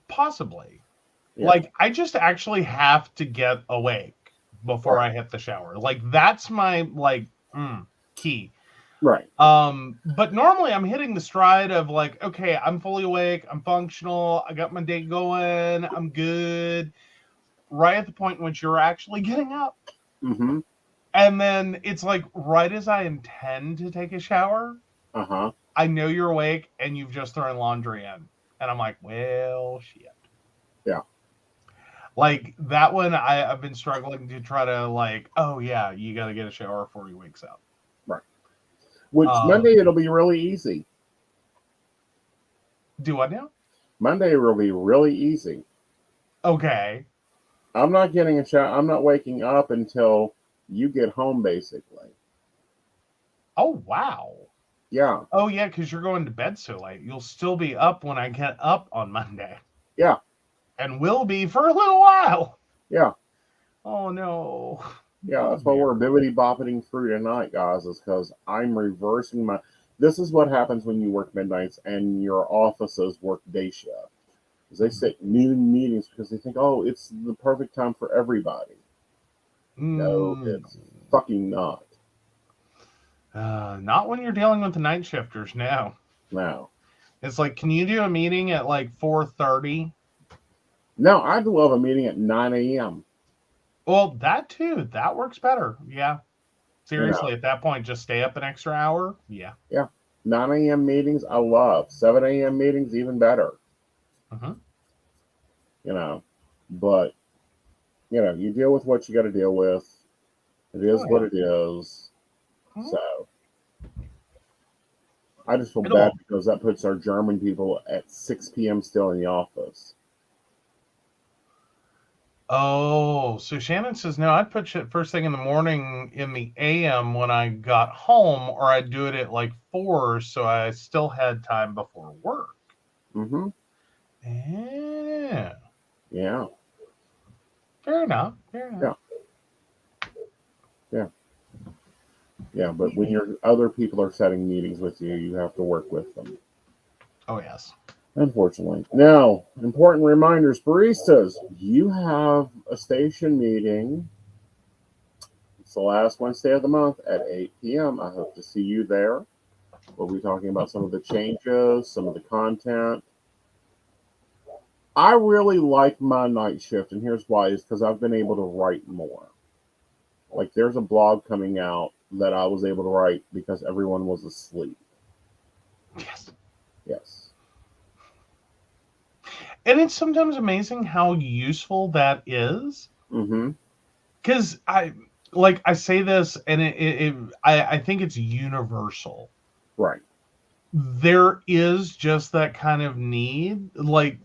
Possibly. Yeah. Like, I just actually have to get awake before I hit the shower. Like, that's my, key. Right. But normally I'm hitting the stride of like, okay, I'm fully awake, I'm functional, I got my day going, I'm good. Right at the point in which you're actually getting up. And then it's like, right as I intend to take a shower, I know you're awake and you've just thrown laundry in. And I'm like, well, shit. Yeah. Like that one, I've been struggling to try to like, oh yeah, you got to get a shower before he wakes up. Right. Which Monday it'll be really easy. Do what now? Monday will be really easy. Okay. I'm not getting a shower. I'm not waking up until you get home, basically. Oh, wow. Yeah. Oh, yeah, because you're going to bed so late. You'll still be up when I get up on Monday. Yeah. And will be for a little while. Yeah. Oh, no. Yeah, that's why we're bibbity boppeting through tonight, guys, is because I'm reversing my. This is what happens when you work midnights and your offices work day shift. They sit noon meetings because they think, oh, it's the perfect time for everybody. No, it's fucking not. Not when you're dealing with the night shifters now. No. It's like, can you do a meeting at like 4:30? No, I'd love a meeting at 9 a.m. Well, that too. That works better. Yeah. Seriously, You know. at that point, just stay up an extra hour. Yeah. Yeah. 9 a.m. meetings, I love. 7 a.m. meetings, even better. You know, but, you know, you deal with what you got to deal with. It is what it is. So, I just feel bad because that puts our German people at 6 p.m. still in the office. Oh, so Shannon says, no, I'd put it first thing in the morning in the AM when I got home, or I'd do it at like 4 so I still had time before work. Mm-hmm. Yeah. Yeah. Fair enough. Fair enough. Yeah. Yeah, but when your other people are setting meetings with you, you have to work with them. Oh, yes. Unfortunately. Now, important reminders, baristas, you have a station meeting. It's the last Wednesday of the month at 8 p.m. I hope to see you there. We'll be talking about some of the changes, some of the content. I really like my night shift, and here's why, is because I've been able to write more. Like, there's a blog coming out that I was able to write because everyone was asleep. Yes. Yes. And it's sometimes amazing how useful that is. Mm-hmm. Because I say this, and I think it's universal. Right. There is just that kind of need, like,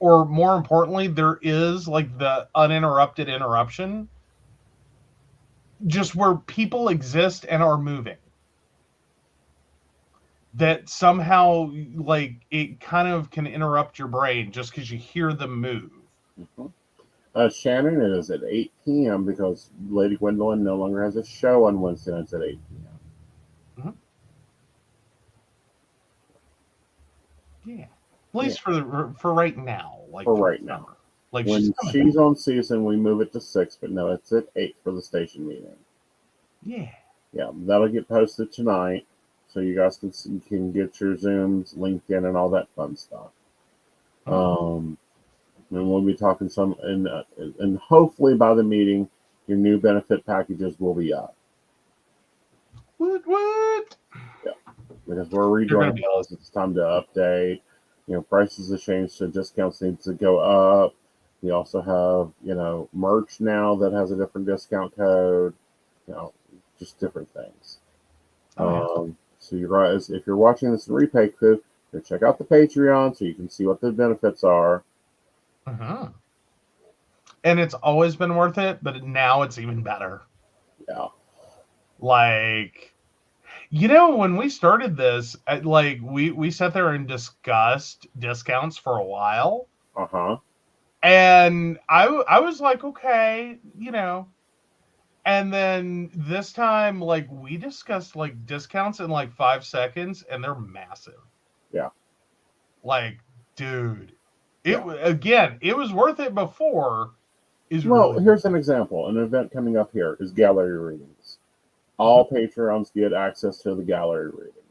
or more importantly, there is like the uninterrupted interruption, just where people exist and are moving. That somehow, like, it kind of can interrupt your brain just because you hear them move. Mm-hmm. Shannon, it is at 8 p.m. because Lady Gwendolyn no longer has a show on Wednesday nights at 8 p.m. Mm-hmm. Yeah. At least for right now. Like for right now. Like, when she's on season, we move it to 6, but no, it's at 8 for the station meeting. Yeah. Yeah, that'll get posted tonight, so you guys can get your Zooms, LinkedIn, and all that fun stuff. And we'll be talking some, and hopefully by the meeting, your new benefit packages will be up. What? Yeah, because we're redoing those. It's time to update. You know, prices have changed, so discounts need to go up. We also have, you know, merch now that has a different discount code. You know, just different things. So you guys, if you're watching this in replay, could check out the Patreon so you can see what the benefits are. And it's always been worth it, but now it's even better. Yeah. Like, you know, when we started this, like we sat there and discussed discounts for a while. And I was like, okay, you know. And then this time, like, we discussed like discounts in like 5 seconds, and they're massive. Yeah. Like, dude, it was worth it before. Here's an example. An event coming up here is gallery readings. All Patreons get access to the gallery reading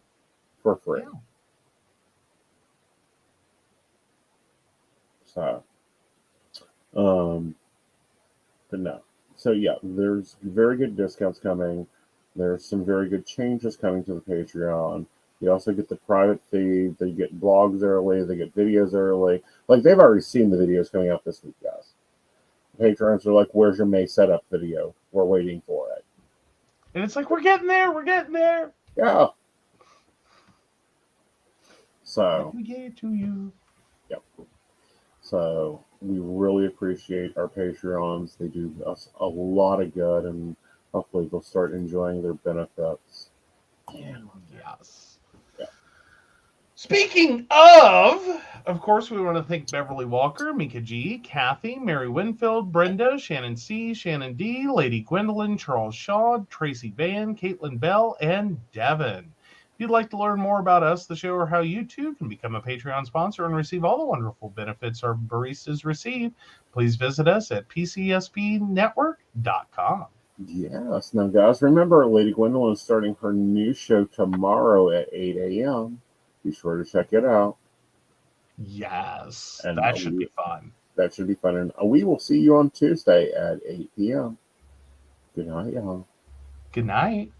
for free. Yeah. So, but no. So yeah, there's very good discounts coming. There's some very good changes coming to the Patreon. You also get the private feed. They get blogs early. They get videos early. Like, they've already seen the videos coming out this week, guys. Patrons are like, where's your May setup video? We're waiting for it. And it's like, we're getting there. We're getting there. Yeah. So. We get it to you. Yep. So we really appreciate our Patreons. They do us a lot of good, and hopefully they'll start enjoying their benefits. Yes. Yeah. Speaking of course, we want to thank Beverly Walker, Mika G, Kathy, Mary Winfield, Brenda, Shannon C, Shannon D, Lady Gwendolyn, Charles Shaw, Tracy Van, Caitlin Bell, and Devin. If you'd like to learn more about us, the show, or how you too can become a Patreon sponsor and receive all the wonderful benefits our baristas receive, please visit us at PCSPNetwork.com. Yes. Now, guys, remember, Lady Gwendolyn is starting her new show tomorrow at 8 a.m. Be sure to check it out. Yes. And that should be fun. That should be fun. And we will see you on Tuesday at 8 p.m. Good night, y'all. Good night.